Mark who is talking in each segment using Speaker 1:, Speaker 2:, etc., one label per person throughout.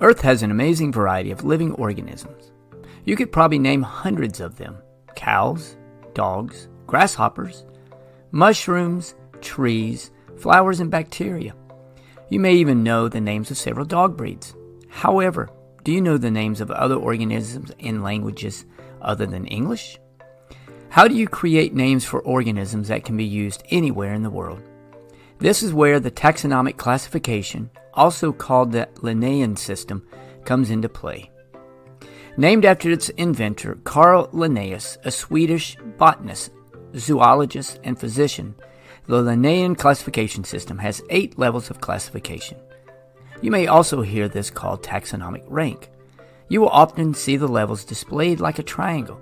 Speaker 1: Earth has an amazing variety of living organisms. You could probably name hundreds of them: cows, dogs, grasshoppers, mushrooms, trees, flowers, and bacteria. You may even know the names of several dog breeds. However, do you know the names of other organisms in languages other than English? How do you create names for organisms that can be used anywhere in the world? This is where the taxonomic classification, also called the Linnaean system, comes into play. Named after its inventor, Carl Linnaeus, a Swedish botanist, zoologist, and physician, the Linnaean classification system has 8 levels of classification. You may also hear this called taxonomic rank. You will often see the levels displayed like a triangle.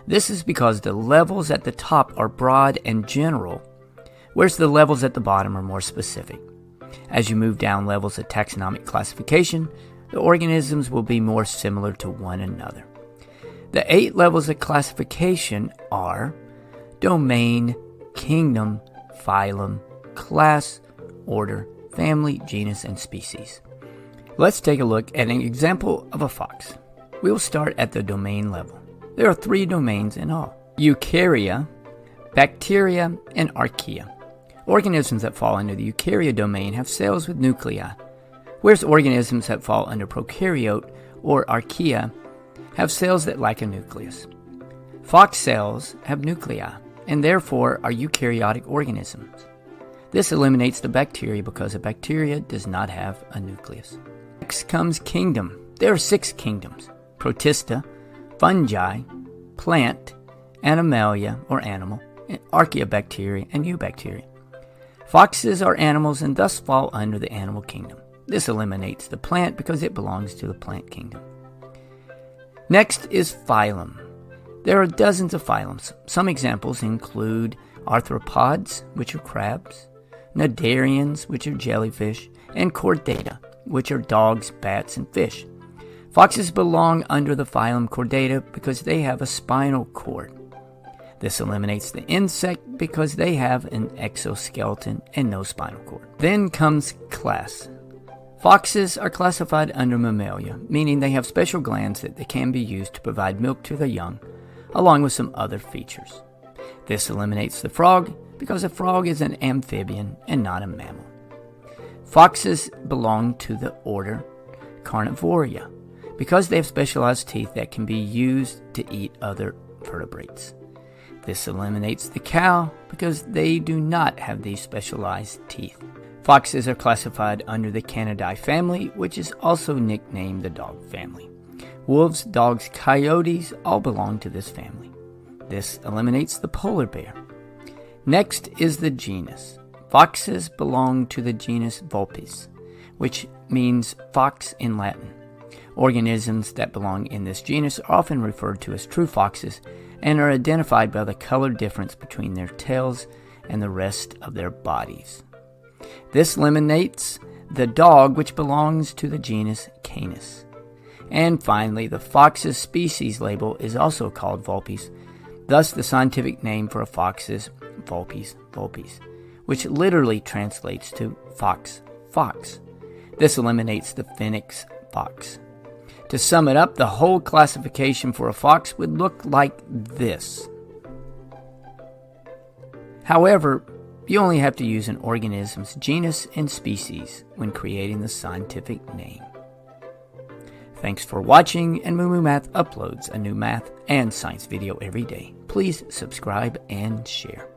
Speaker 1: This is because the levels at the top are broad and general, whereas the levels at the bottom are more specific. As you move down levels of taxonomic classification, the organisms will be more similar to one another. The 8 levels of classification are domain, kingdom, phylum, class, order, family, genus, and species. Let's take a look at an example of a fox. We will start at the domain level. There are 3 domains in all: Eukarya, bacteria, and archaea. Organisms that fall under the Eukarya domain have cells with nuclei, whereas organisms that fall under prokaryote or archaea have cells that lack a nucleus. Fox cells have nuclei, and therefore are eukaryotic organisms. This eliminates the bacteria because a bacteria does not have a nucleus. Next comes kingdom. There are 6 kingdoms: Protista, fungi, plant, animalia or animal, archaeobacteria, and eubacteria. Foxes are animals and thus fall under the animal kingdom. This eliminates the plant because it belongs to the plant kingdom. Next is phylum. There are dozens of phylums. Some examples include arthropods, which are crabs, cnidarians, which are jellyfish, and chordata, which are dogs, bats, and fish. Foxes belong under the phylum Chordata because they have a spinal cord. This eliminates the insect because they have an exoskeleton and no spinal cord. Then comes class. Foxes are classified under Mammalia, meaning they have special glands that can be used to provide milk to their young, along with some other features. This eliminates the frog because a frog is an amphibian and not a mammal. Foxes belong to the order Carnivoria because they have specialized teeth that can be used to eat other vertebrates. This eliminates the cow because they do not have these specialized teeth. Foxes are classified under the Canidae family, which is also nicknamed the dog family. Wolves, dogs, coyotes all belong to this family. This eliminates the polar bear. Next is the genus. Foxes belong to the genus Vulpes, which means fox in Latin. Organisms that belong in this genus are often referred to as true foxes and are identified by the color difference between their tails and the rest of their bodies. This eliminates the dog, which belongs to the genus Canis. And finally, the fox's species label is also called Vulpes. Thus, the scientific name for a fox is Vulpes vulpes, which literally translates to fox, fox. This eliminates the Phoenix fox. To sum it up, the whole classification for a fox would look like this. However, you only have to use an organism's genus and species when creating the scientific name. Thanks for watching, and Moo Moo Math uploads a new math and science video every day. Please subscribe and share.